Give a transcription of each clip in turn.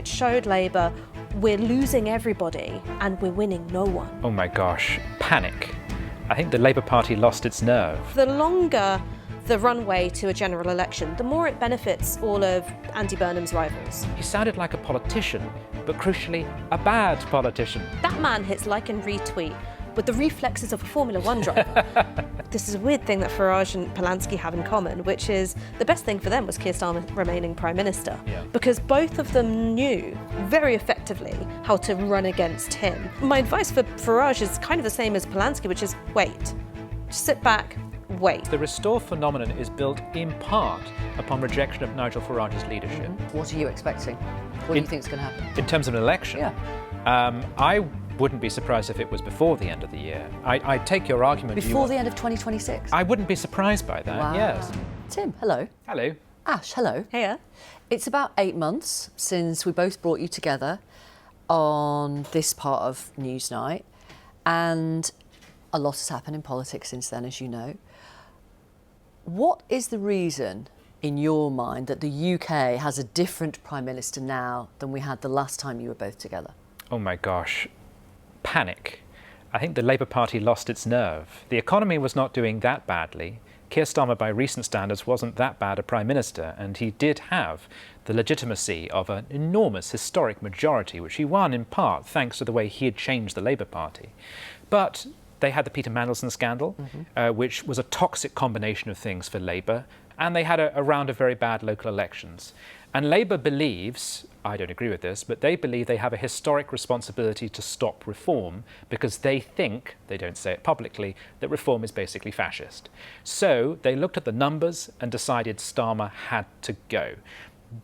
It showed Labour, we're losing everybody and we're winning no one. Oh my gosh, panic. I think the Labour Party lost its nerve. The longer the runway to a general election, the more it benefits all of Andy Burnham's rivals. He sounded like a politician, but crucially, a bad politician. That man hits like and retweet with the reflexes of a Formula One driver. This is a weird thing that Farage and Polanski have in common, which is the best thing for them was Keir Starmer remaining Prime Minister. Yeah. Because both of them knew very effectively how to run against him. My advice for Farage is kind of the same as Polanski, which is wait. Just sit back, wait. The restore phenomenon is built in part upon rejection of Nigel Farage's leadership. What are you expecting? What do you think is going to happen? In terms of an election? Yeah. I wouldn't be surprised if it was before the end of the year. I take your argument. Before the end of 2026? I wouldn't be surprised by that, Wow. yes. Tim, hello. Hello. Ash, hello. Hiya. It's about 8 months since we both brought you together on this part of Newsnight, and a lot has happened in politics since then, as you know. What is the reason, in your mind, that the UK has a different Prime Minister now than we had the last time you were both together? Oh my gosh. Panic. I think the Labour Party lost its nerve. The economy was not doing that badly. Keir Starmer, by recent standards, wasn't that bad a Prime Minister, and he did have the legitimacy of an enormous historic majority, which he won in part thanks to the way he had changed the Labour Party. But they had the Peter Mandelson scandal, which was a toxic combination of things for Labour, and they had a round of very bad local elections. And Labour believes, I don't agree with this, but they believe they have a historic responsibility to stop reform because they think, they don't say it publicly, that reform is basically fascist. So they looked at the numbers and decided Starmer had to go.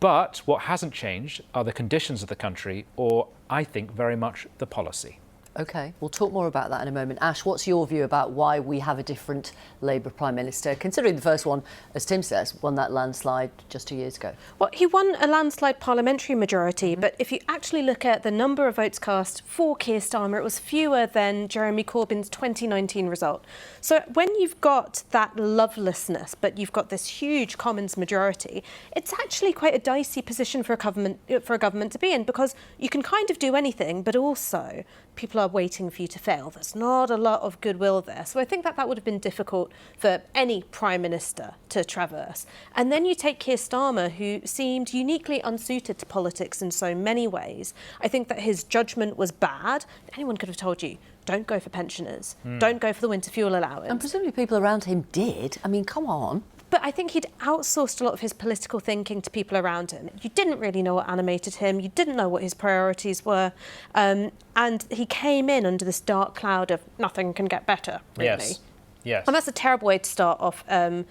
But what hasn't changed are the conditions of the country, or I think very much the policy. OK, we'll talk more about that in a moment. Ash, what's your view about why we have a different Labour Prime Minister, considering the first one, as Tim says, won that landslide just 2 years ago? Well, he won a landslide parliamentary majority, but if you actually look at the number of votes cast for Keir Starmer, it was fewer than Jeremy Corbyn's 2019 result. So when you've got that lovelessness, but you've got this huge Commons majority, it's actually quite a dicey position for a government to be in, because you can kind of do anything, but also people are waiting for you to fail. There's not a lot of goodwill there. So I think that would have been difficult for any Prime Minister to traverse. And then you take Keir Starmer, who seemed uniquely unsuited to politics in so many ways. I think that his judgment was bad. Anyone could have told you, don't go for pensioners, don't go for the winter fuel allowance. And presumably people around him did. I mean, come on. But I think he'd outsourced a lot of his political thinking to people around him. You didn't really know what animated him. You didn't know what his priorities were. And he came in under this dark cloud of nothing can get better, really. Yes. Yes. And that's a terrible way to start off, a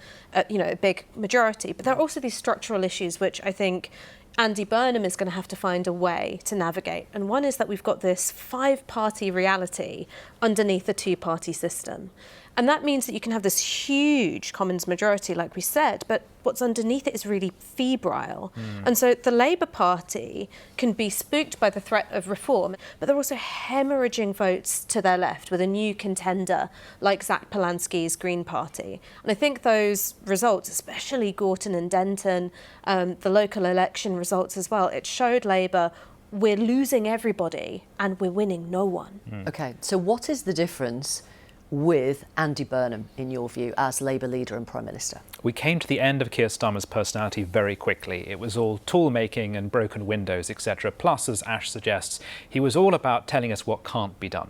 big majority. But there are also these structural issues which I think Andy Burnham is going to have to find a way to navigate. And one is that we've got this 5-party reality underneath a 2-party system. And that means that you can have this huge Commons majority, like we said, but what's underneath it is really febrile. And so the Labour Party can be spooked by the threat of reform, but they're also hemorrhaging votes to their left with a new contender like Zack Polanski's Green Party. And I think those results, especially Gorton and Denton, the local election results as well, it showed Labour we're losing everybody and we're winning no one. OK, so what is the difference with Andy Burnham, in your view, as Labour leader and Prime Minister? We came to the end of Keir Starmer's personality very quickly. It was all tool-making and broken windows, etc. Plus, as Ash suggests, he was all about telling us what can't be done.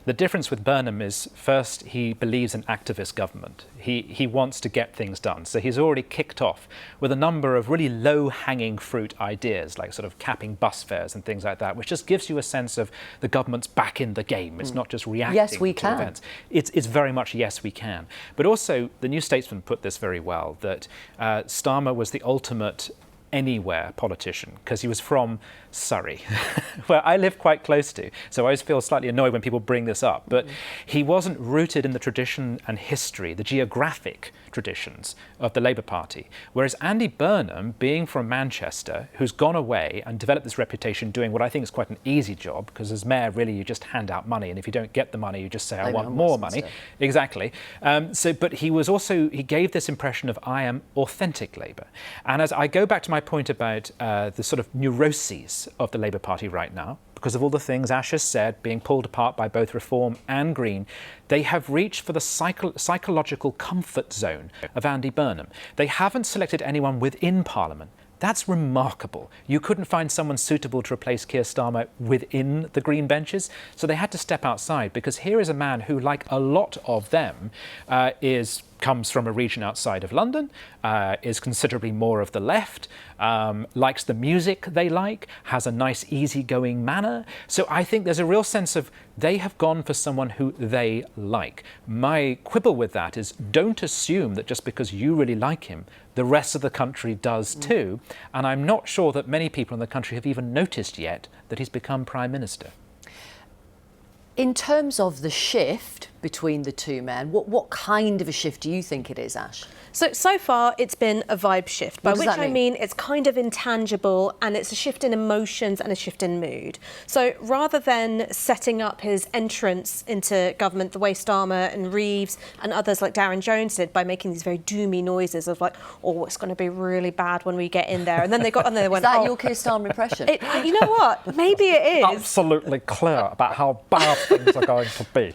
The difference with Burnham is, first, he believes in activist government. He wants to get things done. So he's already kicked off with a number of really low-hanging fruit ideas, like sort of capping bus fares and things like that, which just gives you a sense of the government's back in the game. It's not just reacting to events. It's very much yes, we can. But also, the New Statesman put this very well, that Starmer was the ultimate anywhere politician because he was from Surrey, where I live quite close to. So I always feel slightly annoyed when people bring this up. But he wasn't rooted in the tradition and history, the geographic traditions of the Labour Party. Whereas Andy Burnham, being from Manchester, who's gone away and developed this reputation doing what I think is quite an easy job, because as mayor, really, you just hand out money. And if you don't get the money, you just say, I want more money. Exactly. But he was also, he gave this impression of, I am authentic Labour. And as I go back to my my point about the sort of neuroses of the Labour Party right now. Because of all the things Ash has said, being pulled apart by both Reform and Green, they have reached for the psychological comfort zone of Andy Burnham. They haven't selected anyone within Parliament. That's remarkable. You couldn't find someone suitable to replace Keir Starmer within the Green benches, so they had to step outside, because here is a man who, like a lot of them, comes from a region outside of London, is considerably more of the left, likes the music they like, has a nice easygoing manner. So I think there's a real sense of they have gone for someone who they like. My quibble with that is, don't assume that just because you really like him, the rest of the country does too. And I'm not sure that many people in the country have even noticed yet that he's become Prime Minister. In terms of the shift between the two men, what kind of a shift do you think it is, Ash? So far, it's been a vibe shift, by which I mean it's kind of intangible, and it's a shift in emotions and a shift in mood. So rather than setting up his entrance into government the way Starmer and Reeves and others like Darren Jones did, by making these very doomy noises of like, oh, it's going to be really bad when we get in there. And then they got on there and went, is that your Keir Starmer impression? You know what? Maybe it is. Absolutely clear about how bad things are going to be.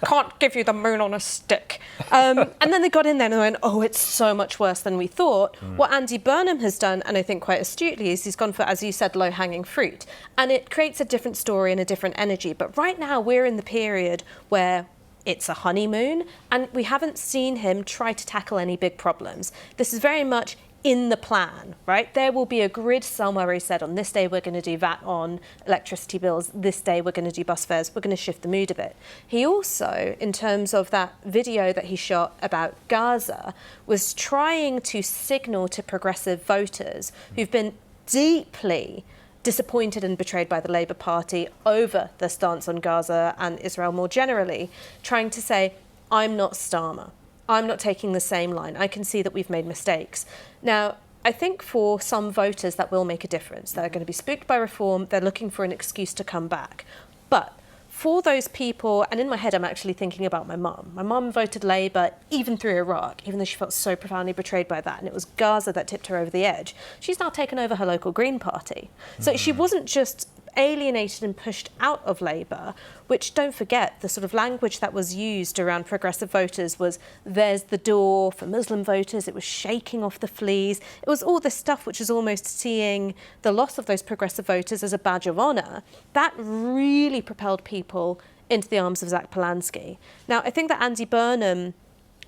Can't give you the moon on a stick. And then they got in there and they went, oh, it's so much worse than we thought. What Andy Burnham has done, and I think quite astutely, is he's gone for, as you said, low-hanging fruit. And it creates a different story and a different energy. But right now we're in the period where it's a honeymoon and we haven't seen him try to tackle any big problems. This is very much in the plan, right? There will be a grid somewhere where he said, on this day we're going to do VAT on electricity bills, this day we're going to do bus fares, we're going to shift the mood a bit. He also, in terms of that video that he shot about Gaza, was trying to signal to progressive voters who've been deeply disappointed and betrayed by the Labour Party over the stance on Gaza and Israel more generally, trying to say, I'm not Starmer. I'm not taking the same line. I can see that we've made mistakes. Now, I think for some voters that will make a difference. They're going to be spooked by Reform. They're looking for an excuse to come back. But for those people, and in my head I'm actually thinking about my mum. My mum voted Labour even through Iraq, even though she felt so profoundly betrayed by that. And it was Gaza that tipped her over the edge. She's now taken over her local Green Party. So she wasn't just alienated and pushed out of Labour, which, don't forget, the sort of language that was used around progressive voters was, there's the door for Muslim voters, it was shaking off the fleas. It was all this stuff which is almost seeing the loss of those progressive voters as a badge of honour. That really propelled people into the arms of Zack Polanski. Now, I think that Andy Burnham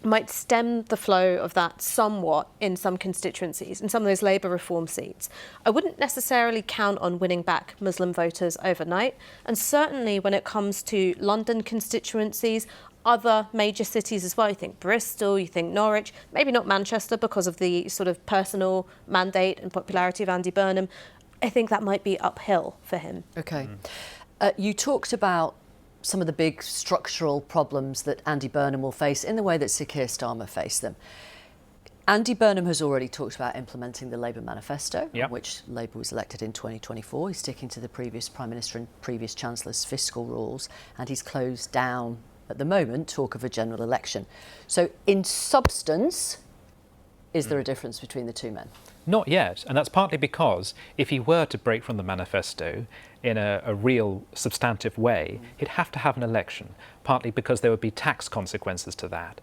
might stem the flow of that somewhat in some constituencies, in some of those Labour reform seats. I wouldn't necessarily count on winning back Muslim voters overnight, and certainly when it comes to London constituencies, other major cities as well. You think Bristol, you think Norwich, maybe not Manchester because of the sort of personal mandate and popularity of Andy Burnham. I think that might be uphill for him. OK. You talked about some of the big structural problems that Andy Burnham will face in the way that Sir Keir Starmer faced them. Andy Burnham has already talked about implementing the Labour manifesto, on which Labour was elected in 2024. He's sticking to the previous Prime Minister and previous Chancellor's fiscal rules, and he's closed down, at the moment, talk of a general election. So in substance, is there a difference between the two men? Not yet, and that's partly because if he were to break from the manifesto in a real substantive way, he'd have to have an election, partly because there would be tax consequences to that.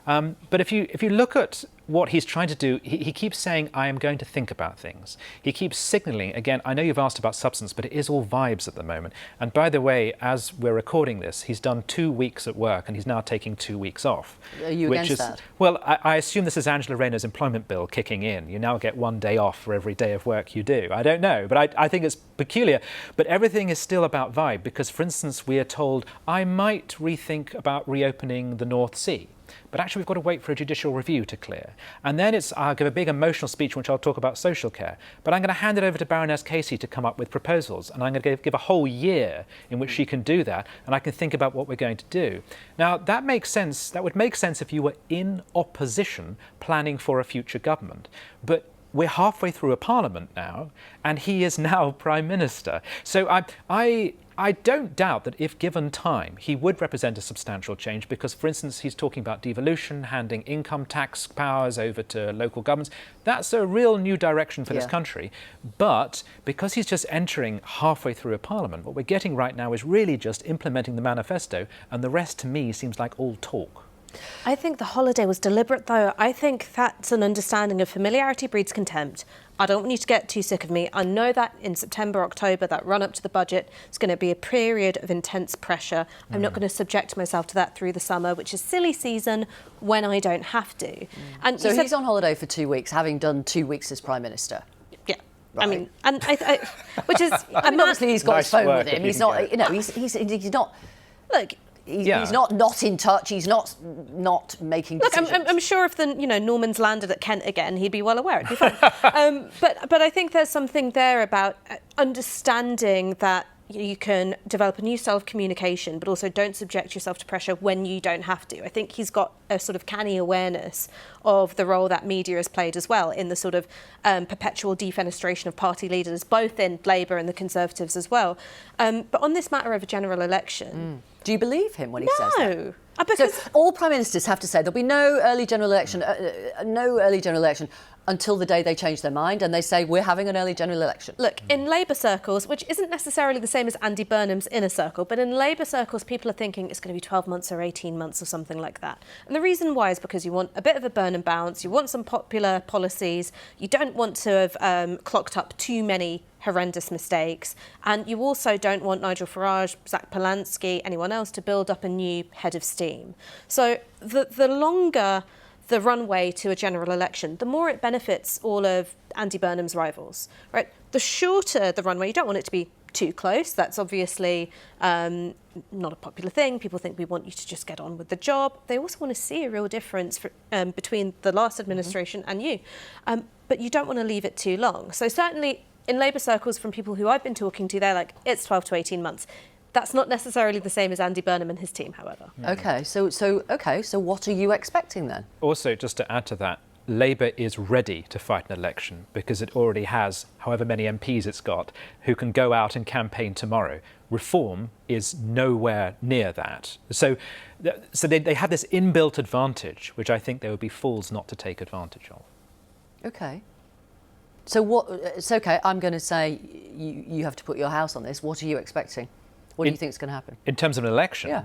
But if you look at what he's trying to do, he keeps saying, I am going to think about things. He keeps signalling, again, I know you've asked about substance, but it is all vibes at the moment. And by the way, as we're recording this, he's done 2 weeks at work and he's now taking 2 weeks off. Are you against that? Well, I assume this is Angela Rayner's employment bill kicking in. You now get 1 day off for every day of work you do. I don't know, but I think it's peculiar. But everything is still about vibe because, for instance, we are told, I might rethink about reopening the North Sea. But actually, we've got to wait for a judicial review to clear. And then I'll give a big emotional speech, which I'll talk about social care. But I'm going to hand it over to Baroness Casey to come up with proposals. And I'm going to give a whole year in which she can do that. And I can think about what we're going to do. Now, that makes sense. That would make sense if you were in opposition planning for a future government. But we're halfway through a parliament now, and he is now Prime Minister. So I I don't doubt that if given time, he would represent a substantial change because, for instance, he's talking about devolution, handing income tax powers over to local governments. That's a real new direction for this country. But because he's just entering halfway through a parliament, what we're getting right now is really just implementing the manifesto, and the rest to me seems like all talk. I think the holiday was deliberate, though. I think that's an understanding of familiarity breeds contempt. I don't want you to get too sick of me. I know that in September, October, that run up to the budget, it's going to be a period of intense pressure. I'm not going to subject myself to that through the summer, which is silly season when I don't have to. And so he's on holiday for 2 weeks, having done 2 weeks as Prime Minister. Yeah. Right. I mean, and I which is... I mean, obviously he's got Nice his phone work with him. if He's you can not, get- you know, he's not... Look, He's not in touch. He's not making decisions. I'm sure if Norman's landed at Kent again, he'd be well aware. It'd be fine. But I think there's something there about understanding that you can develop a new style of communication, but also don't subject yourself to pressure when you don't have to. I think he's got a sort of canny awareness of the role that media has played as well in the sort of perpetual defenestration of party leaders, both in Labour and the Conservatives as well. But on this matter of a general election... Do you believe him when he says that? No. Because So all Prime Ministers have to say there'll be no early general election, until the day they change their mind and they say we're having an early general election. look, in Labour circles, which isn't necessarily the same as Andy Burnham's inner circle, but in Labour circles, people are thinking it's going to be 12 months or 18 months or something like that. And the reason why is because you want a bit of a Burnham bounce, you want some popular policies, you don't want to have clocked up too many horrendous mistakes, and you also don't want Nigel Farage, Zack, Polanski, anyone else to build up a new head of steam. So the longer the runway to a general election, the more it benefits all of Andy Burnham's rivals, right? The shorter the runway, you don't want it to be too close. That's obviously not a popular thing. People think we want you to just get on with the job. They also want to see a real difference between the last administration and you. But you don't want to leave it too long. So certainly in Labour circles, from people who I've been talking to, they're like, it's 12 to 18 months. That's not necessarily the same as Andy Burnham and his team, however. Okay, so what are you expecting then? Also, just to add to that, Labour is ready to fight an election because it already has however many MPs it's got who can go out and campaign tomorrow. Reform is nowhere near that. So they have this inbuilt advantage, which I think they would be fools not to take advantage of. Okay. So what? It's okay. I'm going to say you have to put your house on this. What are you expecting? What do you think is going to happen? In terms of an election,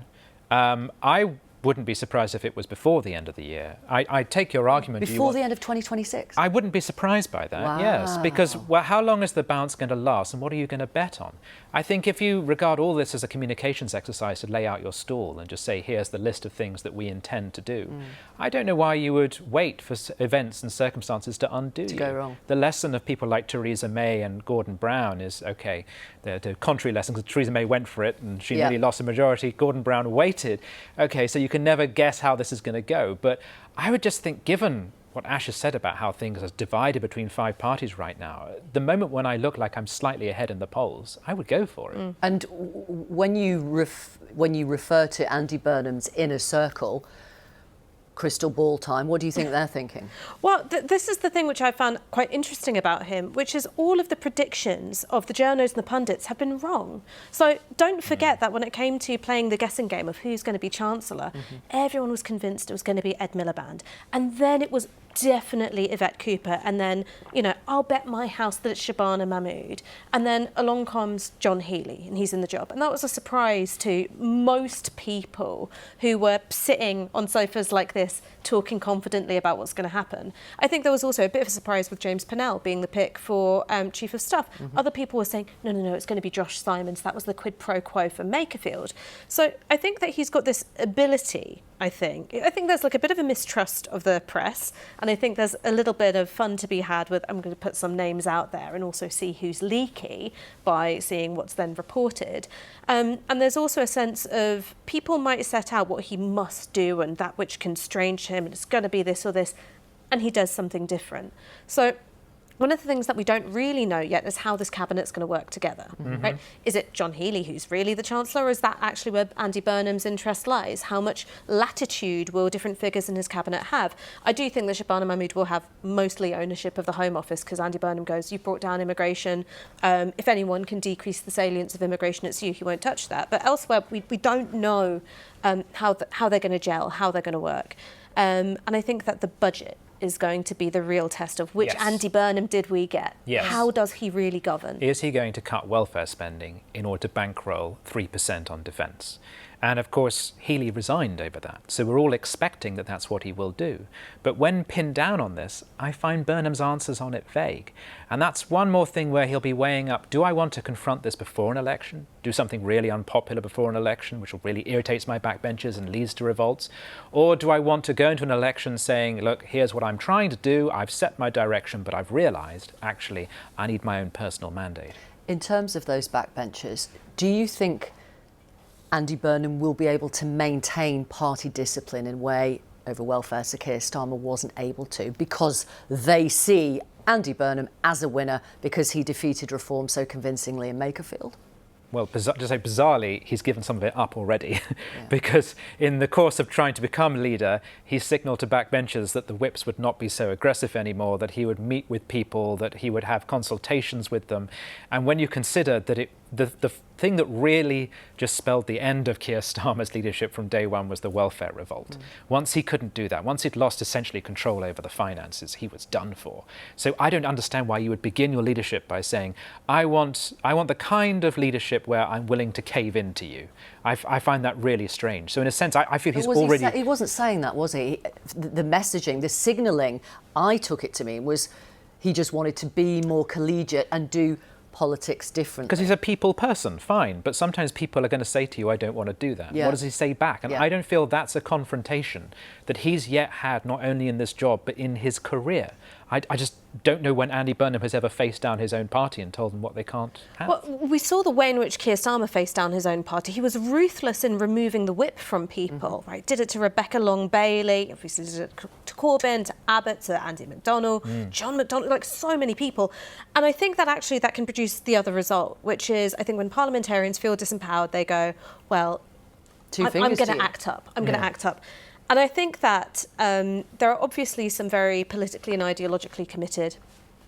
I wouldn't be surprised if it was before the end of the year. I take your argument. Before the end of 2026? I wouldn't be surprised by that, Wow. yes, because how long is the bounce going to last and what are you going to bet on? I think if you regard all this as a communications exercise to lay out your stall and just say, here's the list of things that we intend to do, I don't know why you would wait for events and circumstances to undo you. go wrong. The lesson of people like Theresa May and Gordon Brown is, okay, the contrary lesson, because Theresa May went for it and she nearly lost a majority, Gordon Brown waited. Okay, so you can never guess how this is going to go. But I would just think, given what Ash has said about how things are divided between 5 parties right now, the moment when I look like I'm slightly ahead in the polls, I would go for it. And when you refer to Andy Burnham's inner circle, crystal ball time, what do you think they're thinking? Well, this is the thing which I found quite interesting about him, which is all of the predictions of the journos and the pundits have been wrong. So don't forget that when it came to playing the guessing game of who's going to be Chancellor, everyone was convinced it was going to be Ed Miliband. And then it was definitely Yvette Cooper. And then, I'll bet my house that it's Shabana Mahmood. And then along comes John Healey, and he's in the job. And that was a surprise to most people who were sitting on sofas like this, talking confidently about what's going to happen. I think there was also a bit of a surprise with James Pennell being the pick for Chief of Staff. Other people were saying, no, it's going to be Josh Simons. That was the quid pro quo for Makerfield. So I think that he's got this ability, I think there's like a bit of a mistrust of the press, and I think there's a little bit of fun to be had with, I'm going to put some names out there and also see who's leaky by seeing what's then reported. And there's also a sense of people might set out what he must do and that which constrains him, and it's going to be this or this, and he does something different. So one of the things that we don't really know yet is how this cabinet's going to work together, right? Is it John Healey who's really the Chancellor, or is that actually where Andy Burnham's interest lies? How much latitude will different figures in his cabinet have? I do think that Shabana Mahmood will have mostly ownership of the Home Office, because Andy Burnham goes, you've brought down immigration. If anyone can decrease the salience of immigration, it's you. He won't touch that. But elsewhere, we don't know how they're going to gel, how they're going to work. And I think that the budget is going to be the real test of which Andy Burnham did we get. Yes. How does he really govern? Is he going to cut welfare spending in order to bankroll 3% on defence? And of course, Healey resigned over that. So we're all expecting that that's what he will do. But when pinned down on this, I find Burnham's answers on it vague. And that's one more thing where he'll be weighing up, do I want to confront this before an election? Do something really unpopular before an election, which will really irritate my backbenchers and leads to revolts? Or do I want to go into an election saying, look, here's what I'm trying to do, I've set my direction, but I've realised, actually, I need my own personal mandate? In terms of those backbenchers, do you think Andy Burnham will be able to maintain party discipline in a way over welfare Sir Keir Starmer wasn't able to, because they see Andy Burnham as a winner because he defeated reform so convincingly in Makerfield? Well, to say bizarrely, he's given some of it up already because in the course of trying to become leader, he signalled to backbenchers that the whips would not be so aggressive anymore, that he would meet with people, that he would have consultations with them. And when you consider that the thing that really just spelled the end of Keir Starmer's leadership from day one was the welfare revolt. Once he couldn't do that, once he'd lost essentially control over the finances, he was done for. So I don't understand why you would begin your leadership by saying, I want the kind of leadership where I'm willing to cave into you. I find that really strange. So in a sense, I feel he's already... He wasn't saying that, was he? The messaging, the signalling, I took it to mean was he just wanted to be more collegiate and do politics differently. Because he's a people person, fine. But sometimes people are going to say to you, I don't want to do that. Yeah. What does he say back? And I don't feel that's a confrontation that he's yet had, not only in this job, but in his career. I just don't know when Andy Burnham has ever faced down his own party and told them what they can't have. Well, we saw the way in which Keir Starmer faced down his own party. He was ruthless in removing the whip from people, right? Did it to Rebecca Long-Bailey, obviously did it to Corbyn, to Abbott, to Andy McDonnell, John McDonnell, like so many people. And I think that actually that can produce the other result, which is I think when parliamentarians feel disempowered, they go, well, I'm going to act up. I'm going to act up. And I think that there are obviously some very politically and ideologically committed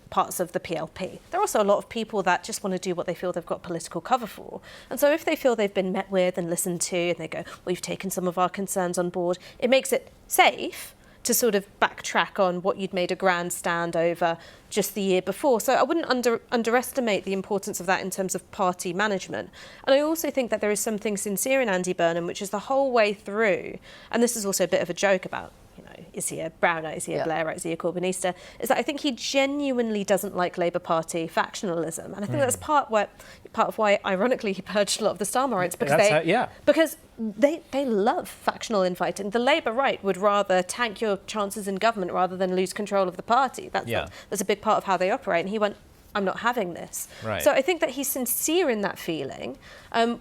parts of the PLP. There are also a lot of people that just want to do what they feel they've got political cover for. And so if they feel they've been met with and listened to, and they go, we've taken some of our concerns on board, it makes it safe to sort of backtrack on what you'd made a grand stand over just the year before. So I wouldn't underestimate the importance of that in terms of party management. And I also think that there is something sincere in Andy Burnham, which is the whole way through, and this is also a bit of a joke about, you know, is he a Browner, is he a Blairite, is he a Corbynista, is that I think he genuinely doesn't like Labour Party factionalism. And I think that's part of why, ironically, he purged a lot of the Starmerites, because they love factional infighting. The Labour right would rather tank your chances in government rather than lose control of the party. That's a big part of how they operate. And he went, I'm not having this. Right. So I think that he's sincere in that feeling.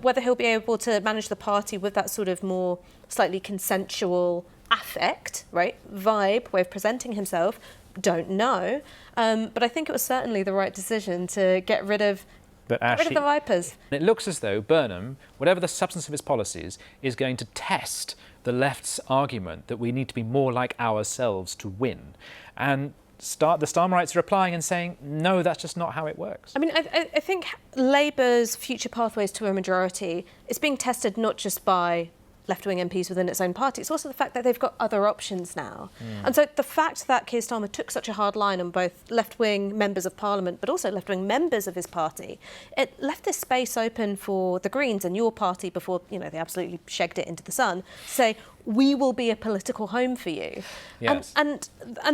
Whether he'll be able to manage the party with that sort of more slightly consensual affect, right, vibe, way of presenting himself, don't know. But I think it was certainly the right decision to get rid of the Vipers. It looks as though Burnham, whatever the substance of his policies, is going to test the left's argument that we need to be more like ourselves to win. And the Starmerites are replying and saying, no, that's just not how it works. I mean, I think Labour's future pathways to a majority is being tested not just by left-wing MPs within its own party. It's also the fact that they've got other options now. And so the fact that Keir Starmer took such a hard line on both left-wing members of Parliament but also left-wing members of his party, it left this space open for the Greens and your party before, you know, they absolutely shagged it into the sun, to say, we will be a political home for you. Yes. And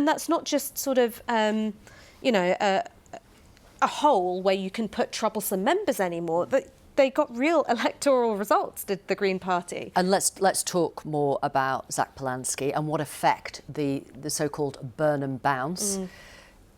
that's not just sort of, you know, a hole where you can put troublesome members anymore. They got real electoral results, did the Green Party. And let's talk more about Zack Polanski and what effect the so-called Burnham bounce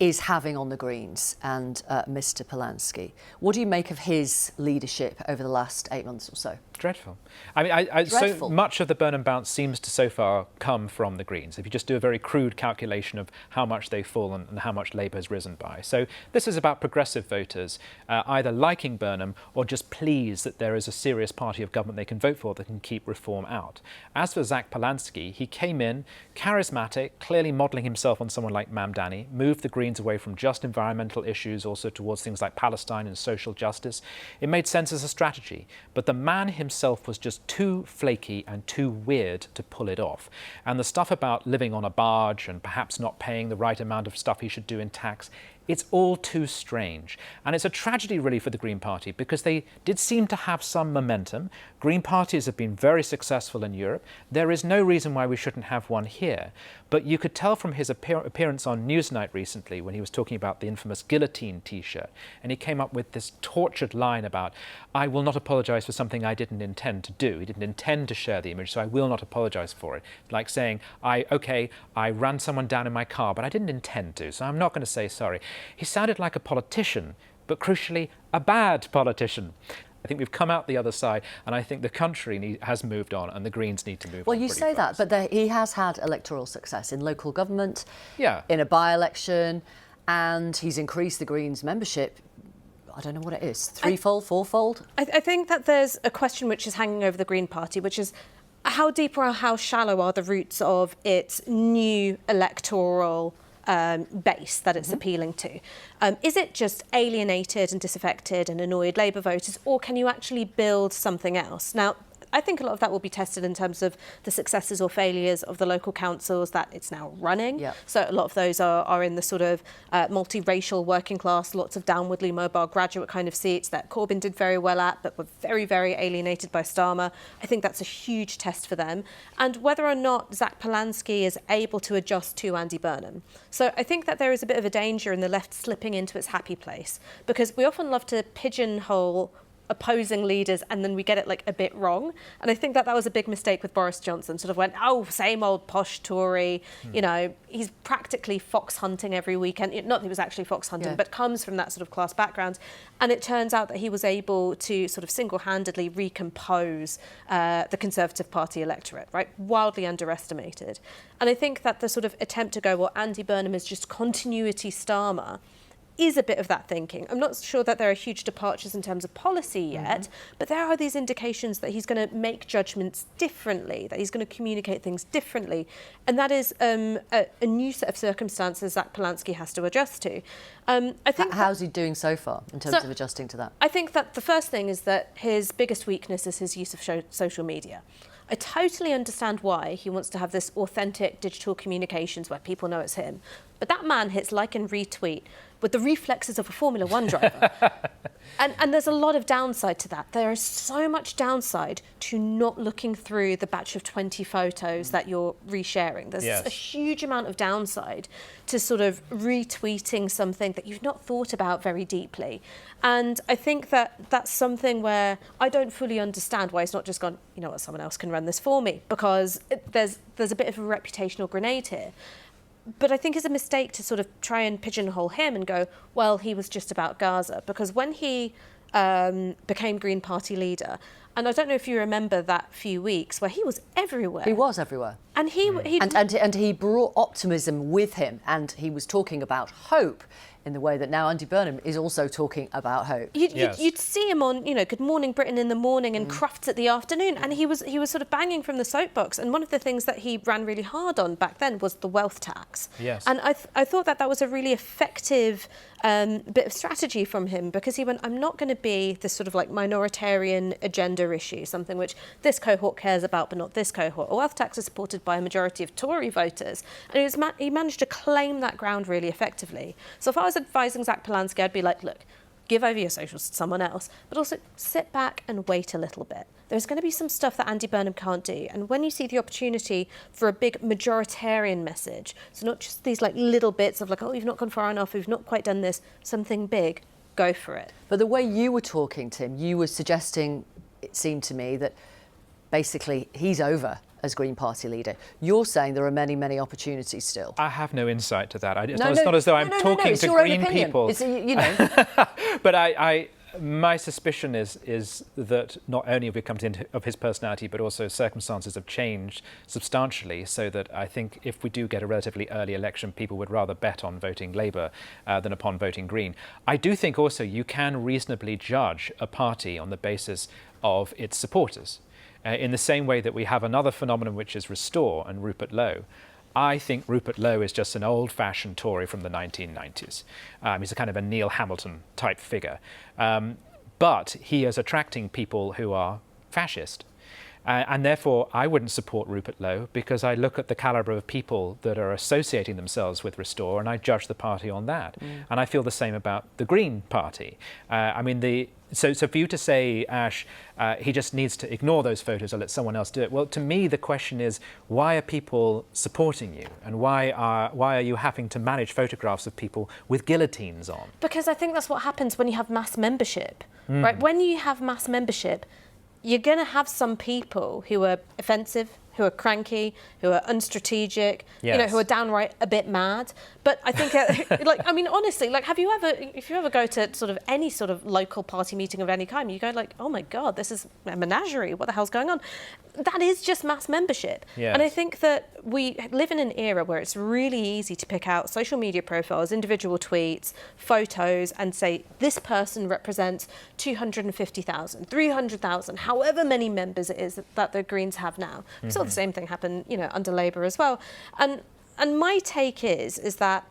is having on the Greens and Mr. Polanski. What do you make of his leadership over the last 8 months or so? Dreadful. I mean, so Dreadful. much of the Burnham bounce seems to so far come from the Greens. If you just do a very crude calculation of how much they've fallen and how much Labour has risen by. So this is about progressive voters either liking Burnham or just pleased that there is a serious party of government they can vote for that can keep reform out. As for Zack Polanski, he came in charismatic, clearly modelling himself on someone like Mamdani, moved the Greens away from just environmental issues also towards things like Palestine and social justice. It made sense as a strategy, but the man himself was just too flaky and too weird to pull it off. And the stuff about living on a barge and perhaps not paying the right amount of stuff he should do in tax, it's all too strange. And it's a tragedy really for the Green Party because they did seem to have some momentum. Green parties have been very successful in Europe. There is no reason why we shouldn't have one here. But you could tell from his appearance on Newsnight recently when he was talking about the infamous guillotine T-shirt, and he came up with this tortured line about, I will not apologise for something I didn't intend to do. He didn't intend to share the image, so I will not apologise for it. Like saying, I ran someone down in my car, but I didn't intend to, so I'm not going to say sorry. He sounded like a politician, but crucially, a bad politician. I think we've come out the other side, and I think the country has moved on, and the Greens need to move on. Well, you say fast. that, but he has had electoral success in local government, Yeah. in a by-election, and he's increased the Greens' membership. I don't know what it is, threefold, fourfold? I think that there's a question which is hanging over the Green Party, which is how deep or how shallow are the roots of its new electoral base that it's appealing to? Is it just alienated and disaffected and annoyed Labour voters, or can you actually build something else? Now, I think a lot of that will be tested in terms of the successes or failures of the local councils that it's now running. Yeah. So a lot of those are in the sort of multiracial working class, lots of downwardly mobile graduate kind of seats that Corbyn did very well at, but were very, very alienated by Starmer. I think that's a huge test for them. And whether or not Zack Polanski is able to adjust to Andy Burnham. So I think that there is a bit of a danger in the left slipping into its happy place, because we often love to pigeonhole opposing leaders and then we get it like a bit wrong. And I think that was a big mistake with Boris Johnson. Sort of went, oh, same old posh Tory. You know, he's practically fox hunting every weekend. Not that he was actually fox hunting, but comes from that sort of class background. And it turns out that he was able to sort of single-handedly recompose the Conservative Party electorate, right? Wildly underestimated. And I think that the sort of attempt to go, well, Andy Burnham is just continuity Starmer, is a bit of that thinking. I'm not sure that there are huge departures in terms of policy yet, but there are these indications that he's going to make judgments differently, that he's going to communicate things differently. And that is a new set of circumstances that Polanski has to adjust to. I think How's he doing so far in terms of adjusting to that? I think that the first thing is that his biggest weakness is his use of social media. I totally understand why he wants to have this authentic digital communications where people know it's him. But that man hits like and retweet with the reflexes of a Formula One driver. And there's a lot of downside to that. There is so much downside to not looking through the batch of 20 photos that you're resharing. There's a huge amount of downside to sort of retweeting something that you've not thought about very deeply. And I think that that's something where I don't fully understand why it's not just gone, you know what, someone else can run this for me, because there's a bit of a reputational grenade here. But I think it's a mistake to sort of try and pigeonhole him and go, well, he was just about Gaza. Because when he became Green Party leader, and I don't know if you remember that few weeks where he was everywhere. He was everywhere. And he brought optimism with him, and he was talking about hope in the way that now Andy Burnham is also talking about hope. You'd see him on, Good Morning Britain in the morning and Crufts at the afternoon, and he was sort of banging from the soapbox. And one of the things that he ran really hard on back then was the wealth tax. Yes. And I thought that was a really effective bit of strategy from him, because he went, I'm not going to be this sort of like minoritarian agenda issue, something which this cohort cares about but not this cohort. A wealth tax is supported by a majority of Tory voters, and he managed to claim that ground really effectively. So if I was advising Zack Polanski, I'd be like, look, give over your socials to someone else, but also sit back and wait a little bit. There's going to be some stuff that Andy Burnham can't do. And when you see the opportunity for a big majoritarian message, so not just these like little bits of like, oh, you've not gone far enough, we've not quite done this, something big, go for it. But the way you were talking, Tim, you were suggesting, it seemed to me, that basically he's over as Green Party leader. You're saying there are many, many opportunities still. I have no insight to that. It's not as though I'm talking it's to your own Green opinion. people. It's, But My suspicion is that not only have we come to the end of his personality, but also circumstances have changed substantially, so that I think if we do get a relatively early election, people would rather bet on voting Labour than upon voting Green. I do think also you can reasonably judge a party on the basis of its supporters. In the same way that we have another phenomenon, which is Restore and Rupert Lowe. I think Rupert Lowe is just an old-fashioned Tory from the 1990s. He's a kind of a Neil Hamilton type figure. But he is attracting people who are fascist. And therefore, I wouldn't support Rupert Lowe because I look at the calibre of people that are associating themselves with Restore and I judge the party on that. And I feel the same about the Green Party. So for you to say, Ash, he just needs to ignore those photos or let someone else do it. Well, to me, the question is, why are people supporting you? And why are you having to manage photographs of people with guillotines on? Because I think that's what happens when you have mass membership, right? When you have mass membership, you're going to have some people who are offensive, who are cranky, who are unstrategic, who are downright a bit mad. But I think, honestly, if you ever go to sort of any sort of local party meeting of any kind, you go like, oh my God, this is a menagerie. What the hell's going on? That is just mass membership. Yes. And I think that we live in an era where it's really easy to pick out social media profiles, individual tweets, photos, and say, this person represents 250,000, 300,000, however many members it is that the Greens have now. We saw the same thing happen, under Labour as well. And my take is that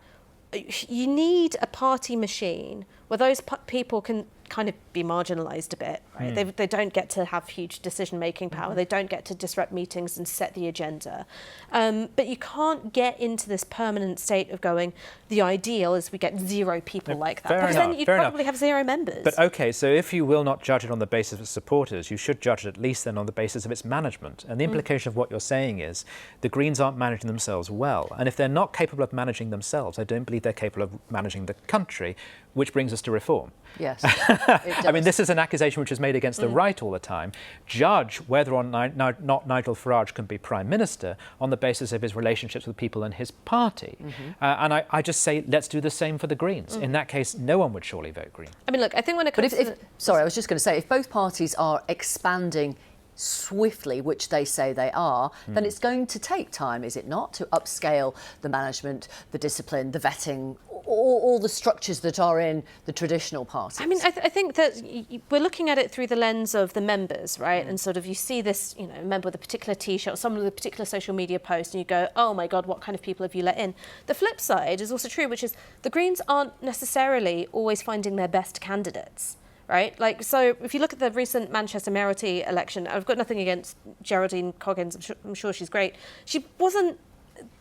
you need a party machine where those people can kind of be marginalised a bit, right? They don't get to have huge decision-making power. They don't get to disrupt meetings and set the agenda. But you can't get into this permanent state of going, the ideal is we get zero people like that. Because then you'd probably have zero members. But OK, so if you will not judge it on the basis of its supporters, you should judge it at least then on the basis of its management. And the implication of what you're saying is the Greens aren't managing themselves well. And if they're not capable of managing themselves, I don't believe they're capable of managing the country, which brings us to reform. Yes. I mean, this is an accusation which is made against the right all the time. Judge whether or not Nigel Farage can be Prime Minister on the basis of his relationships with people in his party. And I just say, let's do the same for the Greens. In that case, no one would surely vote Green. I mean, look, I think when it comes Sorry, I was just going to say, if both parties are expanding swiftly, which they say they are, then it's going to take time, is it not, to upscale the management, the discipline, the vetting, all the structures that are in the traditional parties. I mean, I think that we're looking at it through the lens of the members, right? And sort of you see this, member with a particular T-shirt or someone with a particular social media post and you go, oh my God, what kind of people have you let in? The flip side is also true, which is the Greens aren't necessarily always finding their best candidates. Right? So if you look at the recent Manchester mayoralty election, I've got nothing against Geraldine Coggins, I'm sure she's great. She wasn't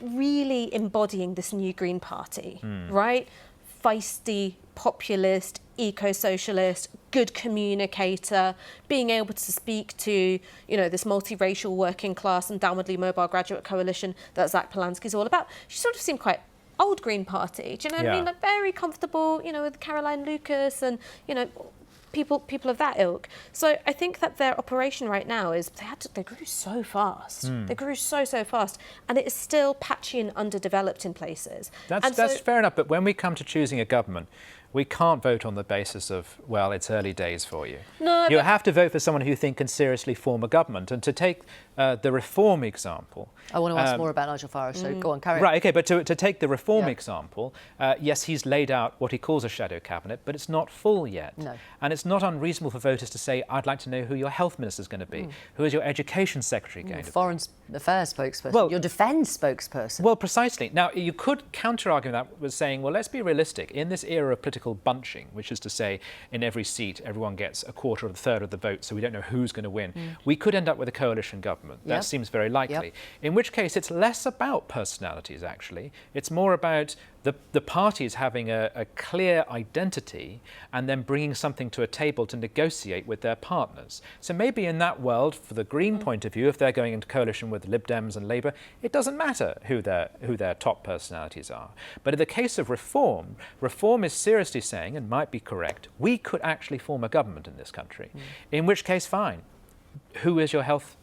really embodying this new Green Party, right? Feisty, populist, eco-socialist, good communicator, being able to speak to, this multiracial working class and downwardly mobile graduate coalition that Zack Polanski's all about. She sort of seemed quite old Green Party. Do you know what I mean? Very comfortable, with Caroline Lucas and, people of that ilk. So I think that their operation right now is they grew so fast. They grew so fast, and it is still patchy and underdeveloped in places. That's fair enough. But when we come to choosing a government, we can't vote on the basis of, well, it's early days for you. No, you have to vote for someone who you think can seriously form a government. And to take the reform example... I want to ask more about Nigel Farage, so go on, carry on. Right, OK, but to take the reform example, yes, he's laid out what he calls a shadow cabinet, but it's not full yet. No. And it's not unreasonable for voters to say, I'd like to know who your health minister is going to be, who is your education secretary going to be. Foreign affairs spokesperson, your defence spokesperson. Well, precisely. Now, you could counter-argue that with saying, well, let's be realistic. In this era of political bunching, which is to say in every seat everyone gets a quarter or a third of the vote, so we don't know who's going to win, we could end up with a coalition government. That seems very likely. In which case it's less about personalities, actually. It's more about the parties having a clear identity and then bringing something to a table to negotiate with their partners. So maybe in that world, for the Green point of view, if they're going into coalition with Lib Dems and Labour, it doesn't matter who their top personalities are. But in the case of reform is seriously saying, and might be correct, we could actually form a government in this country. In which case, fine. Who is your health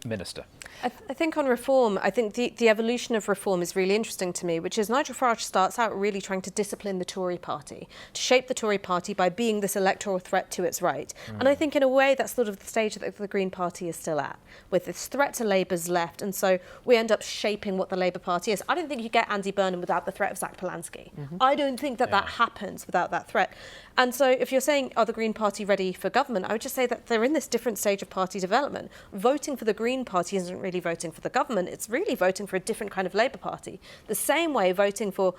minister. I think on reform, I think the evolution of reform is really interesting to me, which is Nigel Farage starts out really trying to discipline the Tory party, to shape the Tory party by being this electoral threat to its right. And I think in a way that's sort of the stage that the Green Party is still at, with this threat to Labour's left. And so we end up shaping what the Labour Party is. I don't think you get Andy Burnham without the threat of Zack Polanski. I don't think that happens without that threat. And so if you're saying, are the Green Party ready for government, I would just say that they're in this different stage of party development. Voting for the Green Party isn't really voting for the government, it's really voting for a different kind of Labour Party. The same way voting for,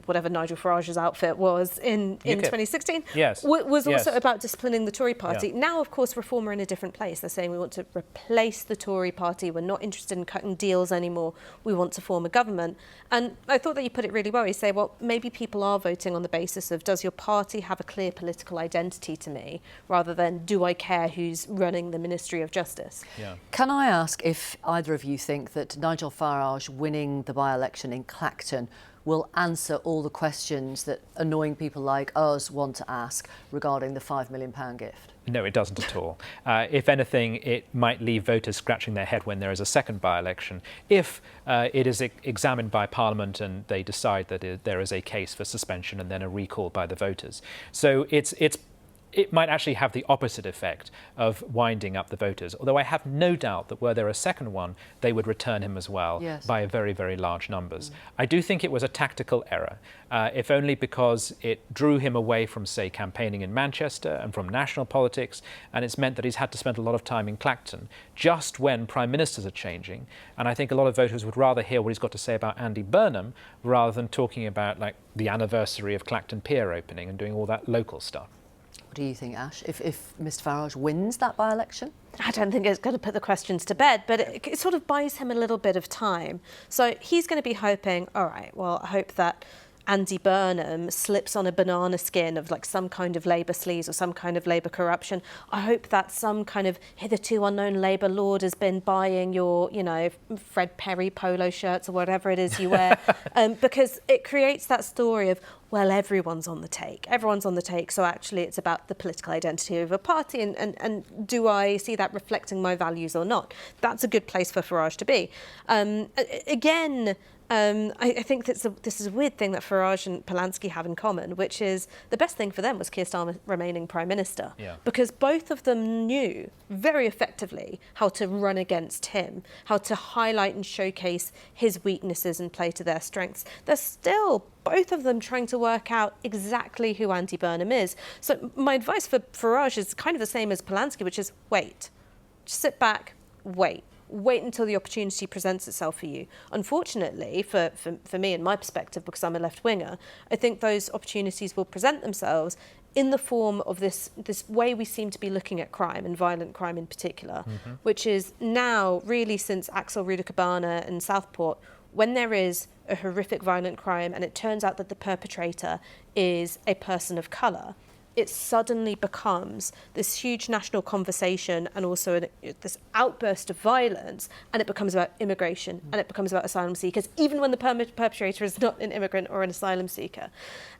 whatever Nigel Farage's outfit was in 2016 was also about disciplining the Tory party. Now, of course, Reform are in a different place. They're saying we want to replace the Tory party, we're not interested in cutting deals anymore, we want to form a government. And I thought that you put it really well. You say, well, maybe people are voting on the basis of, does your party have a clear political identity to me, rather than do I care who's running the Ministry of Justice? Can I ask if either of you think that Nigel Farage winning the by-election in Clacton will answer all the questions that annoying people like us want to ask regarding the £5 million gift? No, it doesn't at all. If anything, it might leave voters scratching their head when there is a second by-election, if it is examined by Parliament and they decide that there is a case for suspension and then a recall by the voters. So it might actually have the opposite effect of winding up the voters, although I have no doubt that were there a second one, they would return him as well by very, very large numbers. I do think it was a tactical error, if only because it drew him away from, say, campaigning in Manchester and from national politics, and it's meant that he's had to spend a lot of time in Clacton just when prime ministers are changing. And I think a lot of voters would rather hear what he's got to say about Andy Burnham rather than talking about, like, the anniversary of Clacton Pier opening and doing all that local stuff. What do you think, Ash? If Mr Farage wins that by-election? I don't think it's going to put the questions to bed, but it sort of buys him a little bit of time. So he's going to be hoping, all right, well, I hope that Andy Burnham slips on a banana skin of like some kind of Labour sleaze or some kind of Labour corruption. I hope that some kind of hitherto unknown Labour lord has been buying your, Fred Perry polo shirts or whatever it is you wear, because it creates that story of, well, everyone's on the take. Everyone's on the take. So actually it's about the political identity of a party and do I see that reflecting my values or not? That's a good place for Farage to be. I think this is a weird thing that Farage and Polanski have in common, which is the best thing for them was Keir Starmer remaining Prime Minister. Because both of them knew very effectively how to run against him, how to highlight and showcase his weaknesses and play to their strengths. They're still, both of them, trying to work out exactly who Andy Burnham is. So my advice for Farage is kind of the same as Polanski, which is wait. Just sit back, wait. Wait until the opportunity presents itself for you. Unfortunately, for me and my perspective, because I'm a left-winger, I think those opportunities will present themselves in the form of this way we seem to be looking at crime, and violent crime in particular, which is now, really since Axel Rudakabana and Southport, when there is a horrific violent crime and it turns out that the perpetrator is a person of colour, it suddenly becomes this huge national conversation and also this outburst of violence, and it becomes about immigration and it becomes about asylum seekers, even when the perpetrator is not an immigrant or an asylum seeker.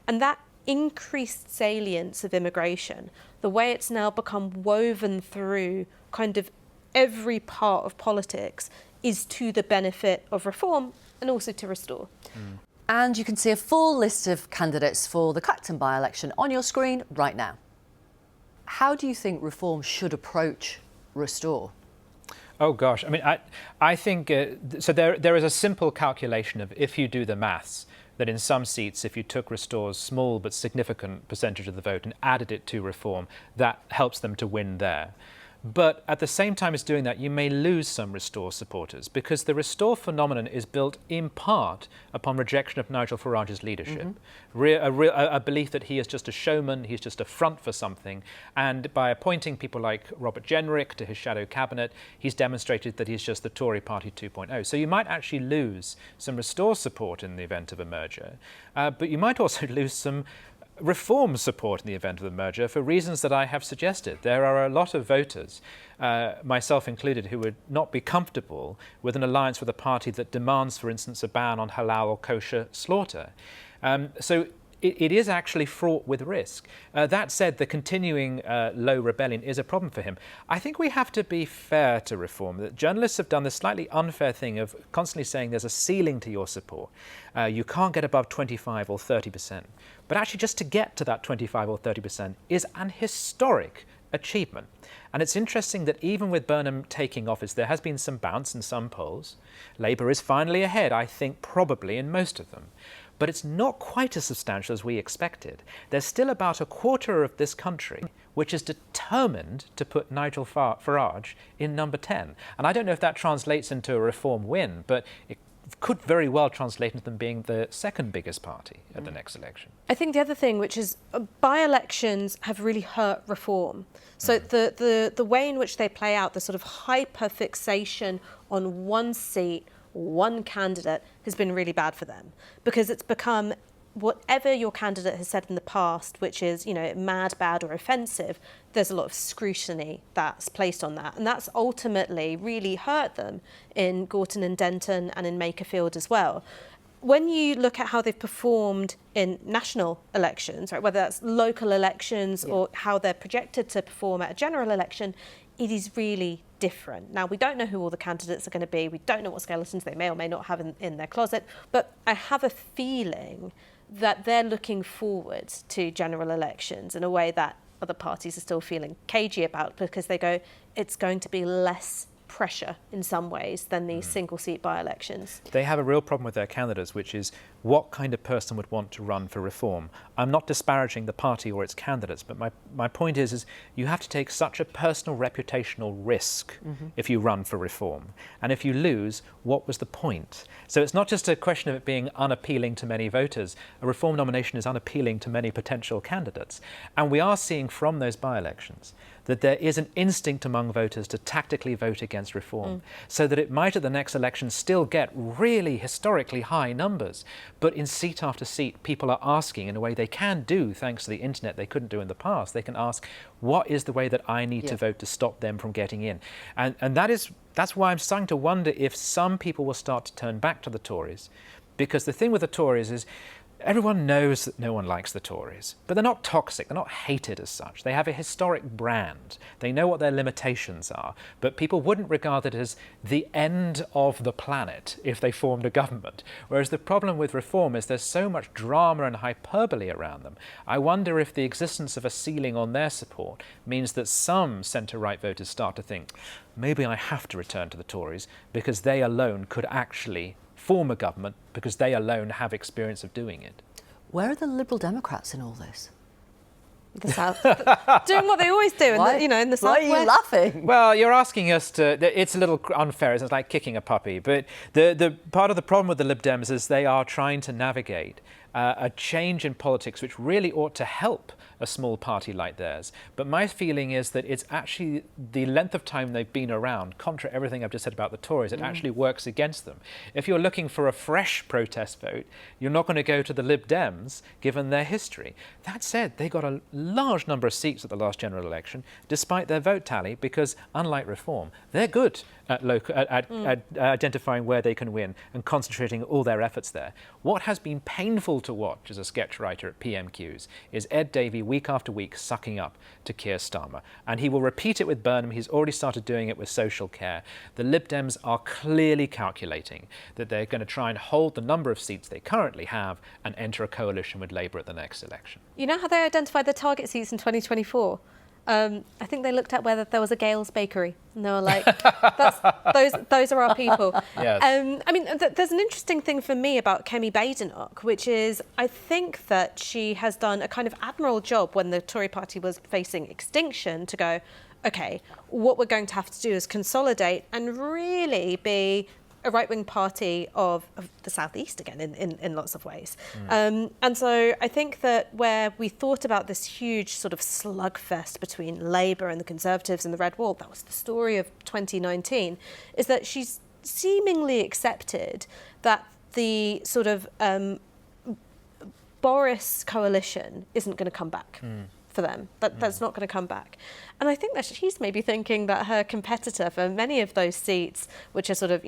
And that increased salience of immigration, the way it's now become woven through kind of every part of politics, is to the benefit of reform and also to restore. And you can see a full list of candidates for the Clacton by-election on your screen right now. How do you think Reform should approach Restore? Oh gosh, I mean, I think so. There is a simple calculation of, if you do the maths, that in some seats, if you took Restore's small but significant percentage of the vote and added it to Reform, that helps them to win there. But at the same time as doing that, you may lose some Restore supporters, because the Restore phenomenon is built in part upon rejection of Nigel Farage's leadership. A belief that he is just a showman, he's just a front for something. And by appointing people like Robert Jenrick to his shadow cabinet, he's demonstrated that he's just the Tory party 2.0. So you might actually lose some Restore support in the event of a merger. But you might also lose some Reform support in the event of the merger for reasons that I have suggested. There are a lot of voters, myself included, who would not be comfortable with an alliance with a party that demands, for instance, a ban on halal or kosher slaughter. So it is actually fraught with risk. That said, the continuing low rebellion is a problem for him. I think we have to be fair to Reform. That journalists have done the slightly unfair thing of constantly saying there's a ceiling to your support. You can't get above 25 or 30%. But actually, just to get to that 25 or 30% is an historic achievement. And it's interesting that even with Burnham taking office, there has been some bounce in some polls. Labour is finally ahead, I think, probably in most of them. But it's not quite as substantial as we expected. There's still about a quarter of this country which is determined to put Nigel Farage in number 10. And I don't know if that translates into a Reform win, but it could very well translate into them being the second biggest party at the next election. I think the other thing, which is by-elections have really hurt Reform. So the way in which they play out, the sort of hyper-fixation on one seat, one candidate, has been really bad for them, because it's become whatever your candidate has said in the past, which is, mad, bad or offensive, there's a lot of scrutiny that's placed on that. And that's ultimately really hurt them in Gorton and Denton and in Makerfield as well. When you look at how they've performed in national elections, right, whether that's local elections or how they're projected to perform at a general election, it is really different. Now, we don't know who all the candidates are going to be. We don't know what skeletons they may or may not have in their closet. But I have a feeling that they're looking forward to general elections in a way that other parties are still feeling cagey about, because they go, it's going to be less pressure in some ways than these single-seat by-elections. They have a real problem with their candidates, which is what kind of person would want to run for Reform. I'm not disparaging the party or its candidates, but my point is you have to take such a personal reputational risk if you run for Reform. And if you lose, what was the point? So it's not just a question of it being unappealing to many voters. A Reform nomination is unappealing to many potential candidates. And we are seeing from those by-elections that there is an instinct among voters to tactically vote against Reform, so that it might at the next election still get really historically high numbers. But in seat after seat, people are asking in a way they can do thanks to the internet they couldn't do in the past. They can ask, what is the way that I need to vote to stop them from getting in? And that's why I'm starting to wonder if some people will start to turn back to the Tories. Because the thing with the Tories is, everyone knows that no one likes the Tories, but they're not toxic, they're not hated as such. They have a historic brand. They know what their limitations are, but people wouldn't regard it as the end of the planet if they formed a government. Whereas the problem with Reform is there's so much drama and hyperbole around them. I wonder if the existence of a ceiling on their support means that some centre-right voters start to think, maybe I have to return to the Tories because they alone could actually form a government, because they alone have experience of doing it. Where are the Liberal Democrats in all this? The South, doing what they always do, in the South. Why are you laughing? Well, you're asking us to. It's a little unfair. It's like kicking a puppy. But the part of the problem with the Lib Dems is they are trying to navigate a change in politics which really ought to help a small party like theirs. But my feeling is that it's actually the length of time they've been around, contra everything I've just said about the Tories, it actually works against them. If you're looking for a fresh protest vote, you're not going to go to the Lib Dems, given their history. That said, they got a large number of seats at the last general election, despite their vote tally, because unlike Reform, they're good at identifying where they can win and concentrating all their efforts there. What has been painful to watch as a sketch writer at PMQs is Ed Davey week after week sucking up to Keir Starmer. And he will repeat it with Burnham. He's already started doing it with Social Care. The Lib Dems are clearly calculating that they're going to try and hold the number of seats they currently have and enter a coalition with Labour at the next election. You know how they identified the target seats in 2024? I think they looked at whether there was a Gales bakery, and they were like, those are our people. Yes. There's an interesting thing for me about Kemi Badenoch, which is I think that she has done a kind of admirable job when the Tory party was facing extinction to go, OK, what we're going to have to do is consolidate and really be a right-wing party of the southeast again in lots of ways. And so I think that where we thought about this huge sort of slugfest between Labour and the Conservatives and the Red Wall, that was the story of 2019, is that she's seemingly accepted that the sort of Boris coalition isn't going to come back. For them, that's not going to come back. And I think that she's maybe thinking that her competitor for many of those seats, which are sort of,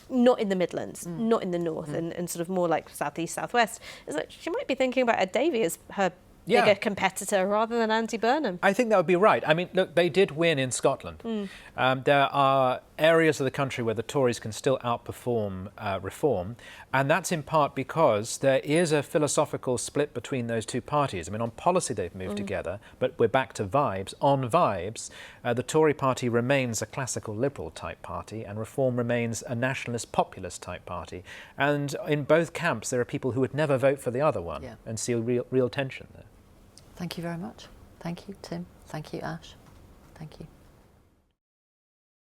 not in the Midlands, not in the north, and sort of more like southeast, southwest, is that she might be thinking about Ed Davey as her bigger competitor rather than Andy Burnham. I think that would be right. I mean, look, they did win in Scotland. There are areas of the country where the Tories can still outperform reform, and that's in part because there is a philosophical split between those two parties. I mean, on policy they've moved together, but we're back to vibes. On vibes, the Tory party remains a classical liberal type party, and Reform remains a nationalist populist type party. And in both camps, there are people who would never vote for the other one, and see real tension there. Thank you very much. Thank you, Tim. Thank you, Ash. Thank you.